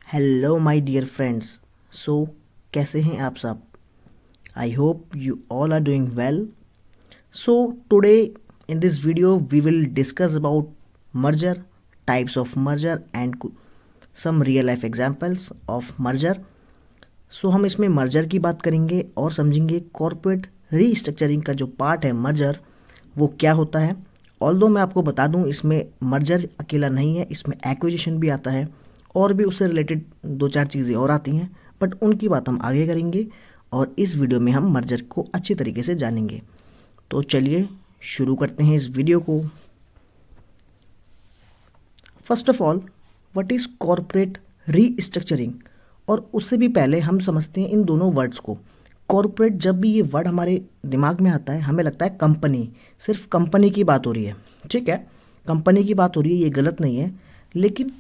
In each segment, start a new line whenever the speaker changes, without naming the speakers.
Hello my dear friends. So कैसे हैं आप सब? I hope you all are doing well. So today in this video we will discuss about merger, types of merger and some real life examples of merger. So हम इसमें merger की बात करेंगे और समझेंगे कॉर्पोरेट रीस्ट्रक्चरिंग का जो part है मर्जर वो क्या होता है। ऑल्दो मैं आपको बता दूं इसमें मर्जर अकेला नहीं है, इसमें एक्विजिशन भी आता है और भी उससे रिलेटेड दो चार चीज़ें और आती हैं, बट उनकी बात हम आगे करेंगे और इस वीडियो में हम मर्जर को अच्छी तरीके से जानेंगे। तो चलिए शुरू करते हैं इस वीडियो को। First of all, what is corporate restructuring? और उससे भी पहले हम समझते हैं इन दोनों वर्ड्स को। कॉर्पोरेट, जब भी ये वर्ड हमारे दिमाग में आता है हमें लगता है कंपनी, सिर्फ कंपनी की बात हो रही है। ठीक है, कंपनी की बात हो रही है, ये गलत नहीं है, लेकिन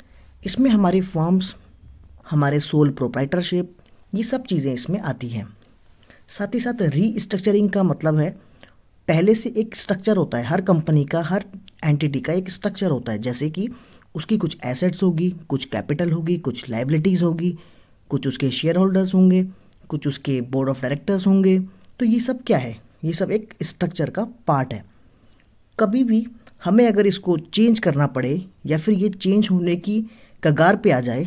इसमें हमारी फर्म्स, हमारे सोल प्रोप्राइटरशिप, ये सब चीज़ें इसमें आती हैं। साथ ही साथ रीस्ट्रक्चरिंग का मतलब है पहले से एक स्ट्रक्चर होता है, हर कंपनी का, हर एंटिटी का एक स्ट्रक्चर होता है, जैसे कि उसकी कुछ एसेट्स होगी, कुछ कैपिटल होगी, कुछ लाइबिलिटीज़ होगी, कुछ उसके शेयर होल्डर्स होंगे, कुछ उसके बोर्ड ऑफ डायरेक्टर्स होंगे। तो ये सब क्या है? ये सब एक स्ट्रक्चर का पार्ट है। कभी भी हमें अगर इसको चेंज करना पड़े या फिर ये चेंज होने की कगार पे आ जाए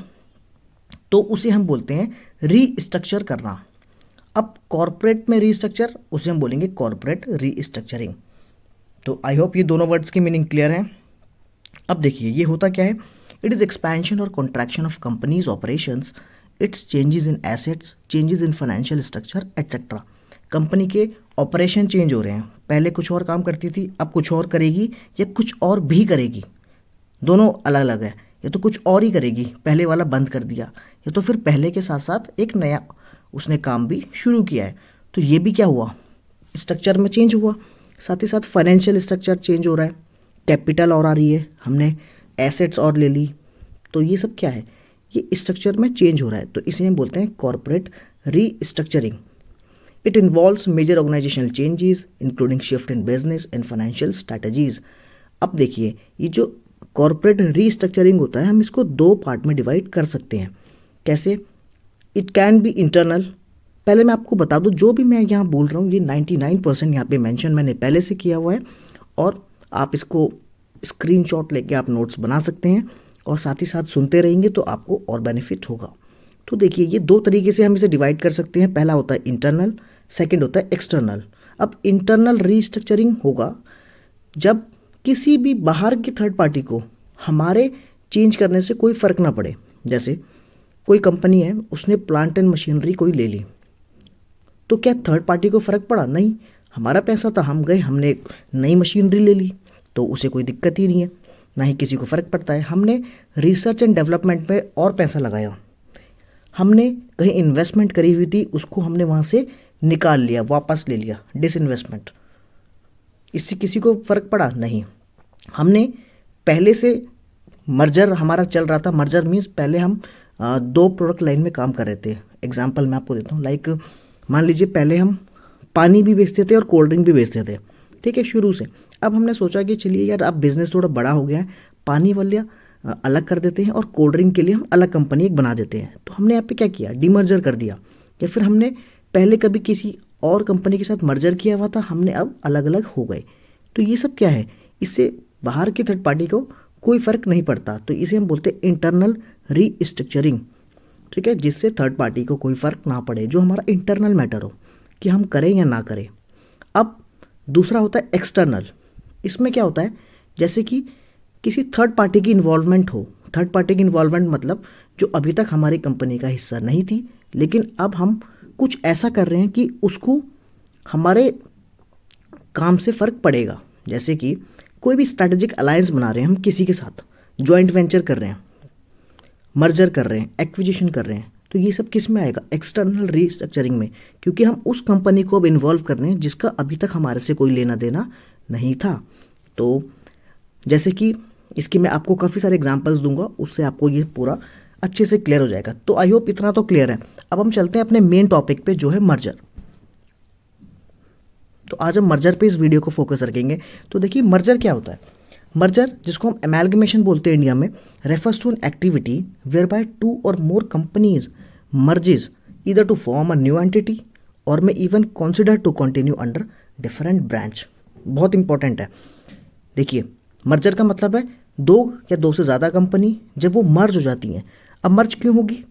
तो उसे हम बोलते हैं रीस्ट्रक्चर करना। अब कॉर्पोरेट में रीस्ट्रक्चर, उसे हम बोलेंगे कॉर्पोरेट रीस्ट्रक्चरिंग। तो आई होप ये दोनों वर्ड्स की मीनिंग क्लियर है। अब देखिए ये होता क्या है। इट इज़ एक्सपेंशन और contraction of companies operations, it's changes in assets, changes in financial structure etcetera. Company के ऑपरेशन चेंज हो रहे हैं, पहले कुछ और काम करती थी, अब कुछ और करेगी या कुछ और भी करेगी, दोनों अलग अलग है। या तो कुछ और ही करेगी, पहले वाला बंद कर दिया, या तो फिर पहले के साथ साथ एक नया उसने काम भी शुरू किया है। तो ये भी क्या हुआ, स्ट्रक्चर में चेंज हुआ। साथ ही साथ फाइनेंशियल स्ट्रक्चर चेंज हो रहा है, कैपिटल और आ रही है, हमने एसेट्स और ले ली। तो ये सब क्या है, ये स्ट्रक्चर में चेंज हो रहा है। तो इसे हम बोलते हैं corporate restructuring. It involves major organisational changes including shift in business and financial strategies. अब देखिए ये जो कॉर्पोरेट रीस्ट्रक्चरिंग होता है हम इसको दो पार्ट में डिवाइड कर सकते हैं। कैसे? It can be internal. पहले मैं आपको बता दूं, जो भी मैं यहाँ बोल रहा हूँ ये 99% यहाँ पे मेंशन मैंने पहले से किया हुआ है और आप इसको स्क्रीनशॉट लेके आप नोट्स बना सकते हैं और साथ ही साथ सुनते रहेंगे तो आपको और बेनिफिट होगा। तो देखिए ये दो तरीके से हम इसे डिवाइड कर सकते हैं। पहला होता है इंटरनल, सेकेंड होता है एक्सटर्नल। अब इंटरनल रीस्ट्रक्चरिंग होगा जब किसी भी बाहर की थर्ड पार्टी को हमारे चेंज करने से कोई फ़र्क ना पड़े। जैसे कोई कंपनी है, उसने प्लांट एंड मशीनरी कोई ले ली, तो क्या थर्ड पार्टी को फ़र्क पड़ा? नहीं, हमारा पैसा था, हम गए, हमने एक नई मशीनरी ले ली, तो उसे कोई दिक्कत ही नहीं है, ना ही किसी को फ़र्क पड़ता है। हमने रिसर्च एंड डेवलपमेंट पे और पैसा लगाया, हमने कहीं इन्वेस्टमेंट करी हुई थी, उसको हमने वहाँ से निकाल लिया, वापस ले लिया, डिसइन्वेस्टमेंट। इससे किसी को फ़र्क पड़ा? नहीं। हमने पहले से मर्जर हमारा चल रहा था। मर्जर मीन्स पहले हम दो प्रोडक्ट लाइन में काम कर रहे थे। एग्जांपल मैं आपको देता हूँ, लाइक मान लीजिए पहले हम पानी भी बेचते थे और कोल्ड ड्रिंक भी बेचते थे, ठीक है, शुरू से। अब हमने सोचा कि चलिए यार अब बिज़नेस थोड़ा बड़ा हो गया है, पानी वाले अलग कर देते हैं और कोल्ड ड्रिंक के लिए हम अलग कंपनी एक बना देते हैं। तो हमने यहाँ पे क्या किया, डीमर्जर कर दिया। या फिर हमने पहले कभी किसी और कंपनी के साथ मर्जर किया हुआ था, हमने अब अलग अलग हो गए। तो ये सब क्या है, इससे बाहर की थर्ड पार्टी को कोई फ़र्क नहीं पड़ता। तो इसे हम बोलते हैं इंटरनल रीस्ट्रक्चरिंग, ठीक है, जिससे थर्ड पार्टी को कोई फ़र्क ना पड़े, जो हमारा इंटरनल मैटर हो कि हम करें या ना करें। अब दूसरा होता है एक्सटर्नल। इसमें क्या होता है, जैसे कि किसी थर्ड पार्टी की इन्वॉल्वमेंट हो। थर्ड पार्टी की इन्वॉल्वमेंट मतलब जो अभी तक हमारी कंपनी का हिस्सा नहीं थी, लेकिन अब हम कुछ ऐसा कर रहे हैं कि उसको हमारे काम से फ़र्क पड़ेगा। जैसे कि कोई भी स्ट्रैटेजिक अलायंस बना रहे हैं हम किसी के साथ, जॉइंट वेंचर कर रहे हैं, मर्जर कर रहे हैं, एक्विजिशन कर रहे हैं, तो ये सब किस में आएगा, एक्सटर्नल रीस्ट्रक्चरिंग में, क्योंकि हम उस कंपनी को अब इन्वॉल्व कर रहे हैं जिसका अभी तक हमारे से कोई लेना देना नहीं था। तो जैसे कि इसकी मैं आपको काफ़ी सारे एग्जांपल्स दूंगा, उससे आपको ये पूरा अच्छे से क्लियर हो जाएगा। तो आई होप इतना तो क्लियर है। अब हम चलते हैं अपने मेन टॉपिक पे, जो है मर्जर। तो आज हम मर्जर पे इस वीडियो को फोकस रखेंगे। तो देखिए मर्जर क्या होता है। मर्जर, जिसको हम एमैल्गमेशन बोलते हैं इंडिया में, refers to an activity where by two or more companies merges either to form a new entity or may even consider to continue under different branch. बहुत इंपॉर्टेंट है। देखिए, मर्जर का मतलब है दो या दो से ज़्यादा कंपनी जब वो मर्ज हो जाती हैं। अब मर्ज क्यों होगी?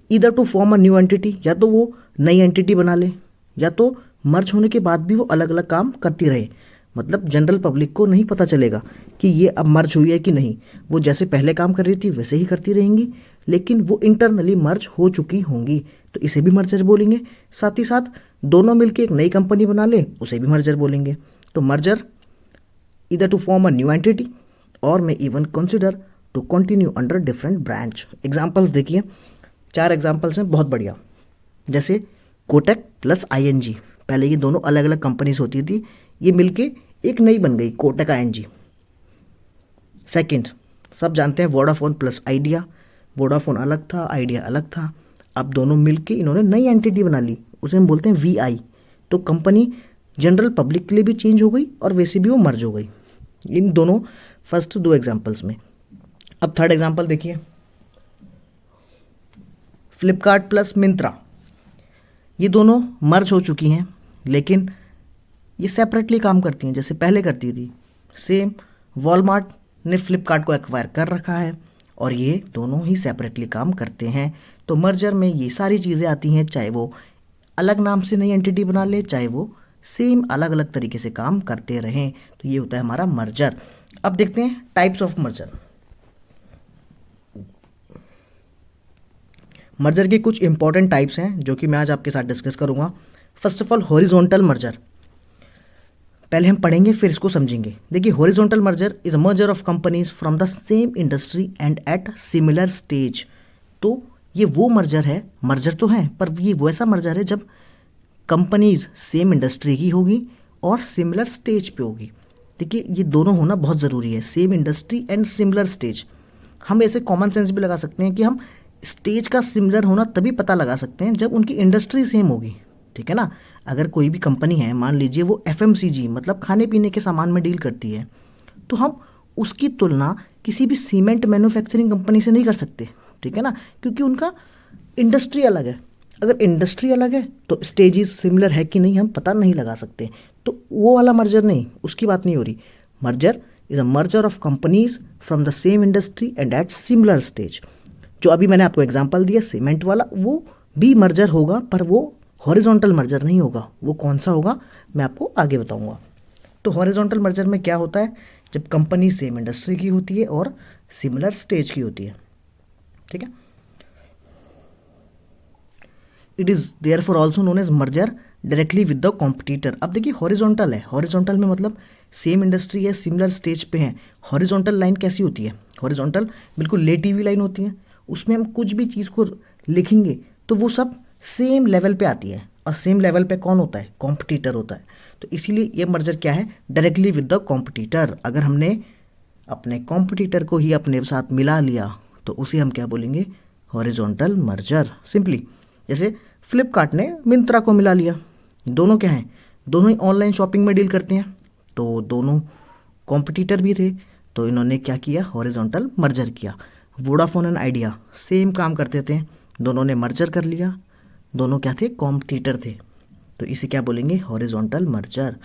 Either to form a new entity, या तो वो नई एंटिटी बना ले, या तो मर्ज होने के बाद भी वो अलग अलग काम करती रहे। मतलब जनरल पब्लिक को नहीं पता चलेगा कि ये अब मर्ज हुई है कि नहीं। वो जैसे पहले काम कर रही थी वैसे ही करती रहेंगी, लेकिन वो इंटरनली मर्ज हो चुकी होंगी, तो इसे भी मर्जर बोलेंगे। साथ ही साथ दोनों मिलकर एक नई कंपनी बना ले, उसे भी मर्जर बोलेंगे। तो merger either to form a new entity or may even consider to continue under different branch. Examples देखिए, 4 एग्जाम्पल्स हैं बहुत बढ़िया। जैसे कोटक प्लस आईएनजी, पहले ये दोनों अलग अलग कंपनीज होती थी, ये मिलके एक नई बन गई कोटक आईएनजी। सेकंड, सब जानते हैं वोडाफोन प्लस आइडिया, वोडाफोन अलग था, आइडिया अलग था, अब दोनों मिलके इन्होंने नई एंटिटी बना ली, उसे हम बोलते हैं वीआई। तो कंपनी जनरल पब्लिक के लिए भी चेंज हो गई और वैसे भी वो मर्ज हो गई। इन दोनों फर्स्ट 2 एग्जाम्पल्स में। अब थर्ड एग्जाम्पल देखिए, फ्लिपकार्ट प्लस मिंत्रा, ये दोनों मर्ज हो चुकी हैं, लेकिन ये सेपरेटली काम करती हैं जैसे पहले करती थी। सेम, वॉलमार्ट ने फ्लिपकार्ट को एक्वायर कर रखा है और ये दोनों ही सेपरेटली काम करते हैं। तो मर्जर में ये सारी चीज़ें आती हैं, चाहे वो अलग नाम से नई एंटिटी बना ले, चाहे वो सेम अलग अलग तरीके से काम करते रहें। तो ये होता है हमारा मर्जर। अब देखते हैं टाइप्स ऑफ मर्जर। मर्जर के कुछ इंपॉर्टेंट टाइप्स हैं जो कि मैं आज आपके साथ डिस्कस करूंगा। First of all, horizontal merger पहले हम पढ़ेंगे फिर इसको समझेंगे। देखिए, horizontal merger is a merger of companies from the same industry and at similar stage. तो ये वो मर्जर है, मर्जर तो है पर ये वैसा मर्जर है जब कंपनीज सेम इंडस्ट्री की होगी और सिमिलर स्टेज पे होगी। देखिए, ये दोनों होना बहुत ज़रूरी है, same industry and similar stage. हम ऐसे कॉमन सेंस भी लगा सकते हैं कि हम स्टेज का सिमिलर होना तभी पता लगा सकते हैं जब उनकी इंडस्ट्री सेम होगी। ठीक है ना? अगर कोई भी कंपनी है, मान लीजिए वो एफएमसीजी मतलब खाने पीने के सामान में डील करती है, तो हम उसकी तुलना किसी भी सीमेंट मैन्युफैक्चरिंग कंपनी से नहीं कर सकते। ठीक है ना? क्योंकि उनका इंडस्ट्री अलग है। अगर इंडस्ट्री अलग है तो स्टेजेस सिमिलर है कि नहीं हम पता नहीं लगा सकते। तो वो वाला मर्जर नहीं, उसकी बात नहीं हो रही। Merger is a merger of companies from the same industry and at similar stage. जो अभी मैंने आपको एग्जांपल दिया सीमेंट वाला, वो भी मर्जर होगा पर वो हॉरिजॉन्टल मर्जर नहीं होगा। वो कौन सा होगा मैं आपको आगे बताऊंगा। तो हॉरिजॉन्टल मर्जर में क्या होता है? जब कंपनी सेम इंडस्ट्री की होती है और सिमिलर स्टेज की होती है। ठीक है? It is therefore also known as merger directly with the competitor. अब देखिए, हॉरिजॉन्टल है, हॉरिजॉन्टल में मतलब सेम इंडस्ट्री है, सिमिलर स्टेज पे है। हॉरिजॉन्टल लाइन कैसी होती है? हॉरिजॉन्टल बिल्कुल लेटी हुई लाइन होती है, उसमें हम कुछ भी चीज़ को लिखेंगे तो वो सब सेम लेवल पे आती है, और सेम लेवल पे कौन होता है? कॉम्पिटिटर होता है। तो इसीलिए ये मर्जर क्या है? Directly with the competitor. अगर हमने अपने कॉम्पिटिटर को ही अपने साथ मिला लिया तो उसे हम क्या बोलेंगे? Horizontal merger. सिंपली जैसे फ्लिपकार्ट ने मिंत्रा को मिला लिया, दोनों क्या हैं? दोनों ही ऑनलाइन शॉपिंग में डील करते हैं, तो दोनों कॉम्पिटिटर भी थे, तो इन्होंने क्या किया? हॉरिजॉन्टल मर्जर किया। वोडाफोन एंड आइडिया सेम काम करते थे, दोनों ने मर्जर कर लिया, दोनों क्या थे? कॉम्पिटिटर थे, तो इसे क्या बोलेंगे? Horizontal merger.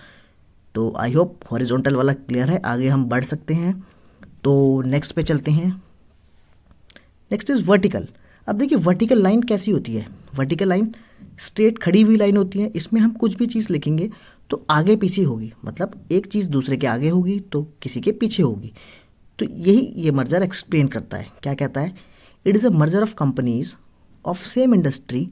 तो आई होप हॉरिजॉन्टल वाला क्लियर है, आगे हम बढ़ सकते हैं। तो नेक्स्ट पे चलते हैं। Next is vertical. अब देखिए, वर्टिकल लाइन कैसी होती है? वर्टिकल लाइन स्ट्रेट खड़ी हुई लाइन होती है, इसमें हम कुछ भी चीज़ लिखेंगे तो आगे पीछे होगी, मतलब एक चीज़ दूसरे के आगे होगी तो किसी के पीछे होगी। तो यही ये मर्जर एक्सप्लेन करता है। क्या कहता है? It is a merger of companies of same industry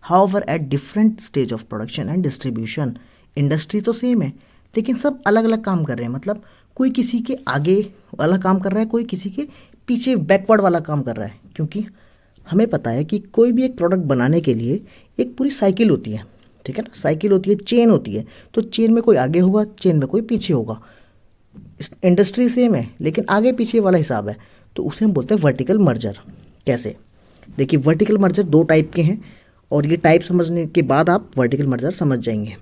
however at different stage of production and distribution. Industry तो सेम है लेकिन सब अलग अलग काम कर रहे हैं, मतलब कोई किसी के आगे वाला काम कर रहा है, कोई किसी के पीछे बैकवर्ड वाला काम कर रहा है। क्योंकि हमें पता है कि कोई भी एक प्रोडक्ट बनाने के लिए एक पूरी साइकिल होती है। ठीक है ना? साइकिल होती है, चेन होती है, तो चेन में कोई आगे होगा, चेन में कोई पीछे होगा। इंडस्ट्री सेम है लेकिन आगे पीछे वाला हिसाब है, तो उसे हम बोलते हैं वर्टिकल मर्जर। कैसे? देखिए, वर्टिकल मर्जर 2 टाइप के हैं और ये टाइप समझने के बाद आप वर्टिकल मर्जर समझ जाएंगे।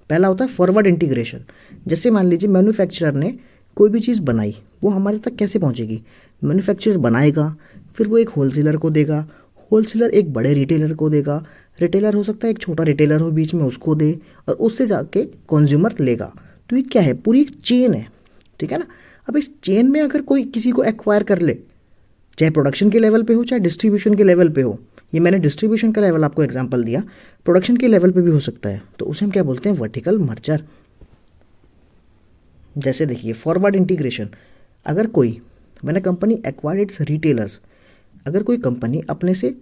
पहला होता है फॉरवर्ड इंटीग्रेशन। जैसे मान लीजिए मैन्युफैक्चरर ने कोई भी चीज़ बनाई वो हमारे तक कैसे पहुंचेगी? मैन्युफैक्चरर बनाएगा, फिर वो एक होलसेलर को देगा, होलसेलर एक बड़े रिटेलर को देगा, रिटेलर हो सकता है एक छोटा रिटेलर हो बीच में उसको दे, और उससे जाके कंज्यूमर लेगा। तो ये क्या है? पूरी एक चेन है, ठीक है ना। अब इस चेन में अगर कोई किसी को एक्वायर कर ले, चाहे प्रोडक्शन के लेवल पे हो चाहे डिस्ट्रीब्यूशन के लेवल पे हो, ये मैंने डिस्ट्रीब्यूशन का लेवल आपको एग्जांपल दिया, प्रोडक्शन के लेवल पे भी हो सकता है, तो उसे हम क्या बोलते हैं? Vertical merger. जैसे देखिए फॉरवर्ड इंटीग्रेशन, अगर कोई मैंने कंपनी एक्वायर्ड इट्स रिटेलर्स, अगर कोई कंपनी अपने से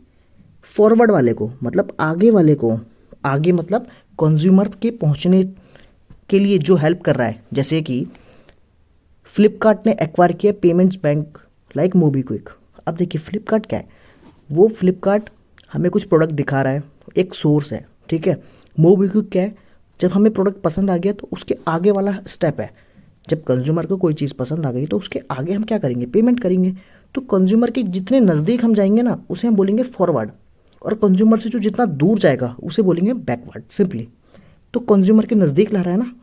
फॉरवर्ड वाले को मतलब आगे वाले को, आगे मतलब कंज्यूमर के पहुंचने के लिए जो हेल्प कर रहा है, जैसे कि फ्लिपकार्ट ने एक्वायर किया पेमेंट्स बैंक लाइक मोबीक्विक। अब देखिए फ्लिपकार्ट क्या है? वो फ्लिपकार्ट हमें कुछ प्रोडक्ट दिखा रहा है, एक सोर्स है, ठीक है। मोबीक्विक क्या है? जब हमें प्रोडक्ट पसंद आ गया तो उसके आगे वाला स्टेप है, जब कंज्यूमर को कोई चीज़ पसंद आ गई तो उसके आगे हम क्या करेंगे? पेमेंट करेंगे। तो कंज्यूमर के जितने नज़दीक हम जाएंगे ना उसे हम बोलेंगे फॉरवर्ड, और कंज्यूमर से जो जितना दूर जाएगा उसे बोलेंगे बैकवर्ड सिंपली। तो कंज्यूमर के नज़दीक ला रहा है ना,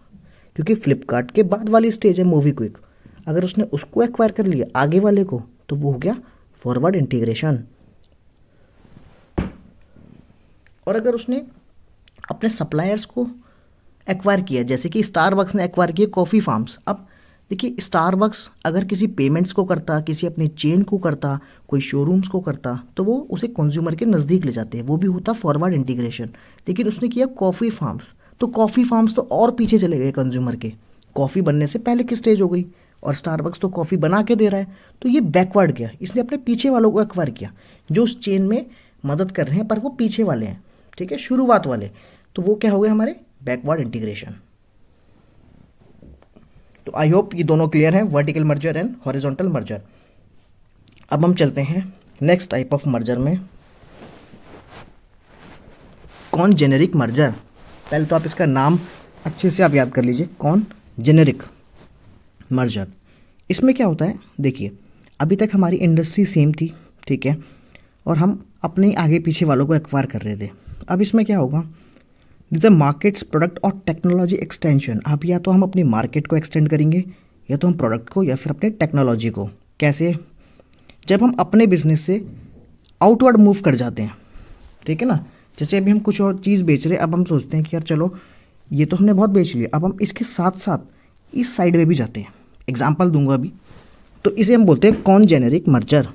क्योंकि फ्लिपकार्ट के बाद वाली स्टेज है मोबीक्विक, अगर उसने उसको एक्वायर कर लिया आगे वाले को तो वो हो गया फॉरवर्ड इंटीग्रेशन। और अगर उसने अपने सप्लायर्स को एक्वायर किया, जैसे कि स्टारबक्स ने एक्वायर किया कॉफ़ी फार्म्स। अब देखिए स्टारबक्स अगर किसी पेमेंट्स को करता, किसी अपने चेन को करता, कोई शोरूम्स को करता, तो वो उसे कंज्यूमर के नज़दीक ले जाते हैं, वो भी होता फॉरवर्ड इंटीग्रेशन। लेकिन उसने किया कॉफ़ी फार्म्स, तो कॉफ़ी फार्म्स तो और पीछे चले गए कंज्यूमर के, कॉफ़ी बनने से पहले की स्टेज हो गई, और स्टारबक्स तो कॉफ़ी बना के दे रहा है, तो ये बैकवर्ड गया, इसने अपने पीछे वालों को एक्वायर किया जो उस चेन में मदद कर रहे हैं पर वो पीछे वाले हैं, ठीक है, शुरुआत वाले। तो वो क्या हो गए? हमारे बैकवर्ड इंटीग्रेशन। तो आई होप ये दोनों क्लियर है, vertical merger and horizontal merger. अब हम चलते हैं नेक्स्ट टाइप ऑफ मर्जर में, कौन जेनेरिक मर्जर। पहले तो आप इसका नाम अच्छे से आप याद कर लीजिए, कौन जेनेरिक मर्जर। इसमें क्या होता है? देखिए अभी तक हमारी इंडस्ट्री सेम थी, ठीक है, और हम अपने आगे पीछे वालों को एक्वायर कर रहे थे। अब इसमें क्या होगा? दिस अ मार्केट्स प्रोडक्ट और टेक्नोलॉजी एक्सटेंशन। अब या तो हम अपनी मार्केट को एक्सटेंड करेंगे, या तो हम प्रोडक्ट को, या फिर अपने टेक्नोलॉजी को। कैसे? जब हम अपने बिजनेस से आउटवर्ड मूव कर जाते हैं, ठीक है ना। जैसे अभी हम कुछ और चीज़ बेच रहे हैं, अब हम सोचते हैं कि यार चलो ये तो हमने बहुत बेच लिया, अब हम इसके साथ साथ इस साइड में भी जाते हैं। एग्जाम्पल दूंगा अभी, तो इसे हम बोलते हैं कौन जेनेरिक मर्जर।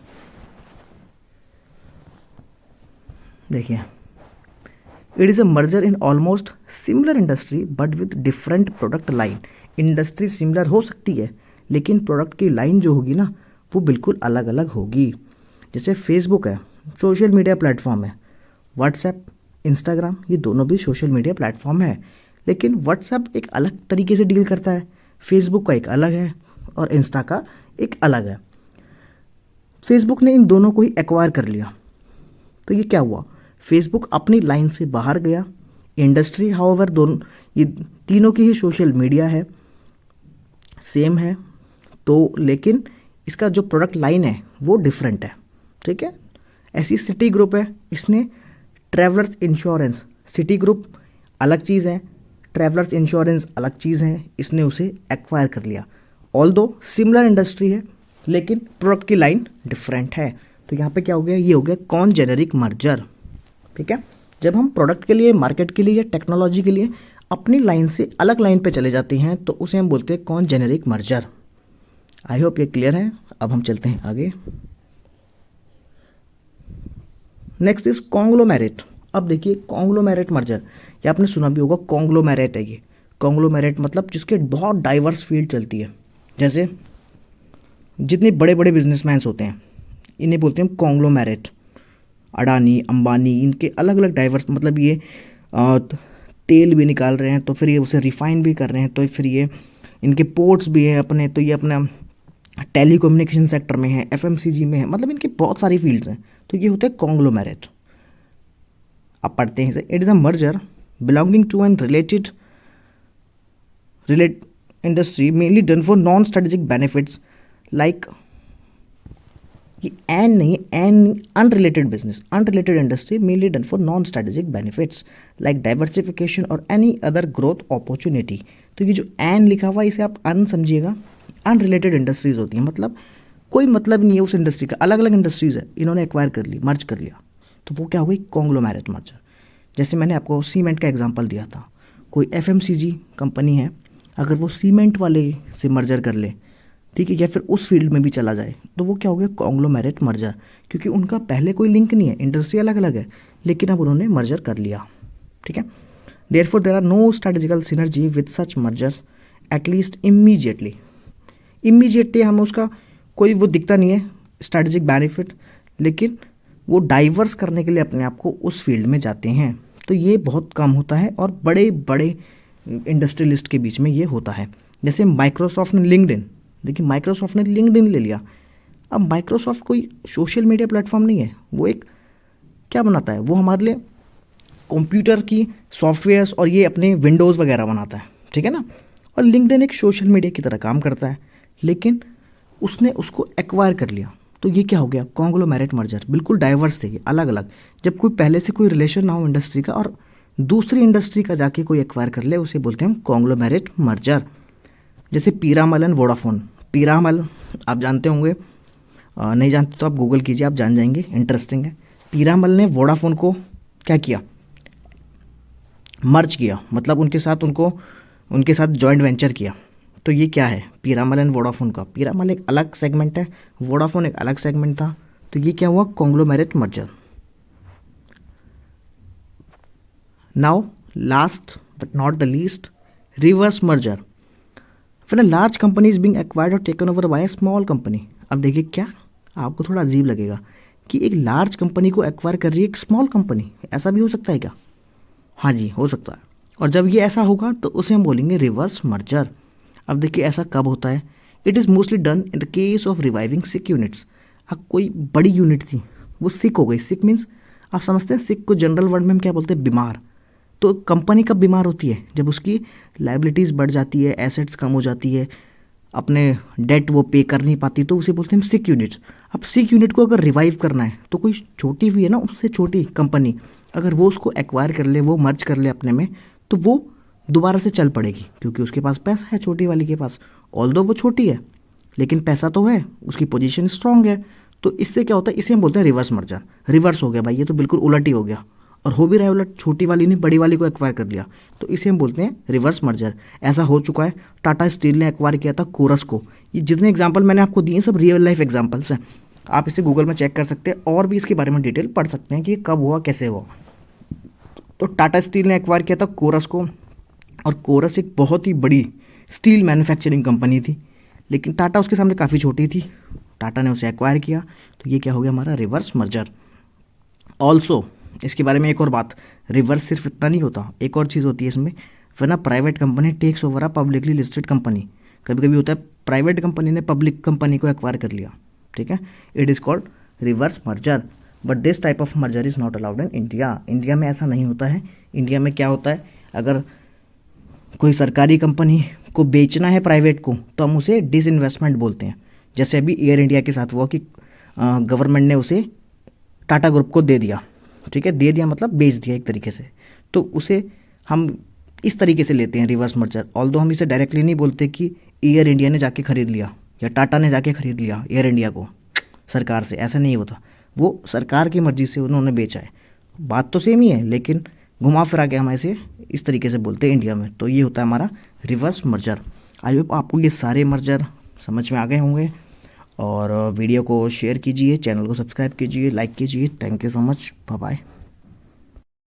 देखिए it is a merger in almost similar industry but with different product line. Industry similar हो सकती है लेकिन प्रोडक्ट की लाइन जो होगी ना वो बिल्कुल अलग अलग होगी। जैसे फेसबुक है, सोशल मीडिया प्लेटफॉर्म है, व्हाट्सएप, इंस्टाग्राम, ये दोनों भी सोशल मीडिया प्लेटफॉर्म है, लेकिन व्हाट्सएप एक अलग तरीके से डील करता है, फेसबुक का एक अलग है, और इंस्टा का एक अलग है। फेसबुक ने इन दोनों को ही एक्वायर कर लिया, तो ये क्या हुआ? फेसबुक अपनी लाइन से बाहर गया। इंडस्ट्री हाउएवर दोनों, ये तीनों की ही सोशल मीडिया है, सेम है, तो लेकिन इसका जो प्रोडक्ट लाइन है वो डिफरेंट है, ठीक है। ऐसी सिटी ग्रुप है, इसने ट्रैवलर्स इंश्योरेंस, सिटी ग्रुप अलग चीज़ है, ट्रैवलर्स इंश्योरेंस अलग चीज़ है, इसने उसे एक्वायर कर लिया। ऑल्दो सिमिलर इंडस्ट्री है लेकिन प्रोडक्ट की लाइन डिफरेंट है। तो यहाँ पे क्या हो गया? ये हो गया कौन जेनेरिक मर्जर, ठीक है। जब हम प्रोडक्ट के लिए, मार्केट के लिए या टेक्नोलॉजी के लिए अपनी लाइन से अलग लाइन पे चले जाते हैं तो उसे हम बोलते हैं कौन जेनेरिक मर्जर। आई होप ये क्लियर है। अब हम चलते हैं आगे। Next is conglomerate. अब देखिए कॉन्ग्लोमेरेट मर्जर, ये आपने सुना भी होगा, कॉन्ग्लोमेरेट है ये। कॉन्ग्लोमेरेट मतलब जिसके बहुत डाइवर्स फील्ड चलती है, जैसे जितने बड़े बड़े बिजनेसमैन्स होते हैं इन्हें बोलते हैं कॉन्ग्लोमेरेट। अडानी, अंबानी, इनके अलग अलग डाइवर्स, मतलब ये तेल भी निकाल रहे हैं तो फिर ये उसे रिफाइन भी कर रहे हैं, तो फिर ये इनके पोर्ट्स भी हैं अपने, तो ये अपना टेलीकम्युनिकेशन सेक्टर में है, एफएमसीजी में है, मतलब इनके बहुत सारी फील्ड्स हैं, तो ये होते हैं कॉन्ग्लोमेरेट। आप पढ़ते हैं इसे, it is a merger belonging to and relate industry mainly done for non strategic benefits like, ये एन नहीं है, an unrelated business, unrelated industry mainly done for non strategic benefits like diversification और any other growth opportunity. तो ये जो N लिखा हुआ है इसे आप अन समझिएगा, अनरिलेटेड इंडस्ट्रीज़ होती हैं, मतलब कोई मतलब नहीं है उस इंडस्ट्री का, अलग अलग इंडस्ट्रीज़ है, इन्होंने एक्वायर कर ली, मर्ज कर लिया, तो वो क्या हो गई, कॉन्ग्लोमेरेट मर्जर। जैसे मैंने आपको सीमेंट का एग्जांपल दिया था, कोई एफएमसीजी कंपनी है, अगर वो सीमेंट वाले से मर्जर कर ले, ठीक है, या फिर उस फील्ड में भी चला जाए, तो वो क्या हो गया, कॉन्ग्लोमेरेट मर्जर, क्योंकि उनका पहले कोई लिंक नहीं है, इंडस्ट्री अलग अलग है, लेकिन अब उन्होंने मर्जर कर लिया, ठीक है। Therefore there are no strategical synergy with such mergers at least immediately हमें उसका कोई वो दिखता नहीं है स्ट्रेटेजिक बेनिफिट, लेकिन वो डाइवर्स करने के लिए अपने आप को उस फील्ड में जाते हैं, तो ये बहुत कम होता है और बड़े बड़े इंडस्ट्रियलिस्ट के बीच में ये होता है। जैसे माइक्रोसॉफ्ट ने लिंक्डइन, देखिए माइक्रोसॉफ्ट ने लिंक्डइन ले लिया। अब माइक्रोसॉफ्ट कोई सोशल मीडिया प्लेटफॉर्म नहीं है, वो एक क्या बनाता है, वो हमारे लिए कंप्यूटर की सॉफ्टवेयर्स और ये अपने विंडोज़ वगैरह बनाता है, ठीक है ना। और लिंक्डइन एक सोशल मीडिया की तरह काम करता है, लेकिन उसने उसको एक्वायर कर लिया, तो ये क्या हो गया, कॉन्ग्लोमेरेट मर्जर। बिल्कुल डाइवर्स थे, अलग अलग। जब कोई पहले से कोई रिलेशन ना हो इंडस्ट्री का और दूसरी इंडस्ट्री का जाके कोई एक्वायर कर ले, उसे बोलते हैं हम कॉन्ग्लोमेरेट मर्जर। जैसे पीरामल एंड वोडाफोन। पीरामल आप जानते होंगे, नहीं जानते तो आप गूगल कीजिए, आप जान जाएंगे, इंटरेस्टिंग है। पीरामल ने वोडाफोन को क्या किया, मर्ज किया, मतलब उनके साथ जॉइंट वेंचर किया। तो ये क्या है, पीरामल एंड वोडाफोन का। पीरामल एक अलग सेगमेंट है, वोडाफोन एक अलग सेगमेंट था, तो ये क्या हुआ, conglomerate merger. Now last but not the least, reverse merger. फिर large company is being acquired or taken over by a small company. अब देखिए क्या, आपको थोड़ा अजीब लगेगा कि एक लार्ज कंपनी को एक्वायर कर रही है एक स्मॉल कंपनी, ऐसा भी हो सकता है क्या? हाँ जी, हो सकता है। और जब ये ऐसा होगा तो उसे हम बोलेंगे रिवर्स मर्जर। अब देखिए ऐसा कब होता है, it is mostly done in the case of reviving sick units. अब कोई बड़ी यूनिट थी, वो सिक हो गई। सिक मीन्स आप समझते हैं, सिक को जनरल वर्ड में हम क्या बोलते हैं, बीमार। तो कंपनी कब बीमार होती है, जब उसकी लाइबिलिटीज़ बढ़ जाती है, एसेट्स कम हो जाती है, अपने डेट वो पे कर नहीं पाती, तो उसे बोलते हैं हम सिक यूनिट्स। अब सिक यूनिट को अगर रिवाइव करना है, तो कोई छोटी भी है ना, उससे छोटी कंपनी अगर वो उसको एक्वायर कर ले, वो मर्ज कर ले अपने में, तो वो दोबारा से चल पड़ेगी, क्योंकि उसके पास पैसा है छोटी वाली के पास। ऑल्दो वो छोटी है, लेकिन पैसा तो है, उसकी पोजीशन स्ट्रांग है। तो इससे क्या होता है, इसे हम बोलते हैं रिवर्स मर्जर। रिवर्स हो गया भाई, ये तो बिल्कुल उलट ही हो गया, और हो भी रहा है उलट, छोटी वाली ने बड़ी वाली को एक्वायर कर लिया, तो इसे हम बोलते हैं रिवर्स मर्जर। ऐसा हो चुका है, टाटा स्टील ने एक्वायर किया था कोरस को। ये जितने एग्जाम्पल मैंने आपको दिए सब रियल लाइफ एग्जाम्पल्स हैं, आप इसे गूगल में चेक कर सकते हैं और भी इसके बारे में डिटेल पढ़ सकते हैं कि कब हुआ, कैसे हुआ। तो टाटा स्टील ने एक्वायर किया था कोरस को, और कोरस एक बहुत ही बड़ी स्टील मैन्युफैक्चरिंग कंपनी थी, लेकिन टाटा उसके सामने काफ़ी छोटी थी, टाटा ने उसे एक्वायर किया, तो ये क्या हो गया, हमारा रिवर्स मर्जर। ऑल्सो इसके बारे में एक और बात, रिवर्स सिर्फ इतना नहीं होता, एक और चीज़ होती है इसमें, वरना private company takes over a publicly listed company. कभी कभी होता है प्राइवेट कंपनी ने पब्लिक कंपनी को एक्वायर कर लिया, ठीक है, it is called reverse merger. But this type of merger is not allowed in India. India में ऐसा नहीं होता है। इंडिया में क्या होता है, अगर कोई सरकारी कंपनी को बेचना है प्राइवेट को, तो हम उसे डिसइन्वेस्टमेंट बोलते हैं। जैसे अभी एयर इंडिया के साथ हुआ कि गवर्नमेंट ने उसे टाटा ग्रुप को दे दिया, ठीक है, दे दिया मतलब बेच दिया एक तरीके से, तो उसे हम इस तरीके से लेते हैं रिवर्स मर्जर। ऑल्दो हम इसे डायरेक्टली नहीं बोलते कि एयर इंडिया ने जाके खरीद लिया या टाटा ने जाके खरीद लिया एयर इंडिया को सरकार से, ऐसा नहीं होता, वो सरकार की मर्जी से उन्होंने बेचा है। बात तो सेम ही है, लेकिन घुमा फिरा के हम ऐसे इस तरीके से बोलते हैं इंडिया में। तो ये होता है हमारा रिवर्स मर्जर। आई होप आपको ये सारे मर्जर समझ में आ गए होंगे, और वीडियो को शेयर कीजिए, चैनल को सब्सक्राइब कीजिए, लाइक कीजिए। Thank you so much, bye bye.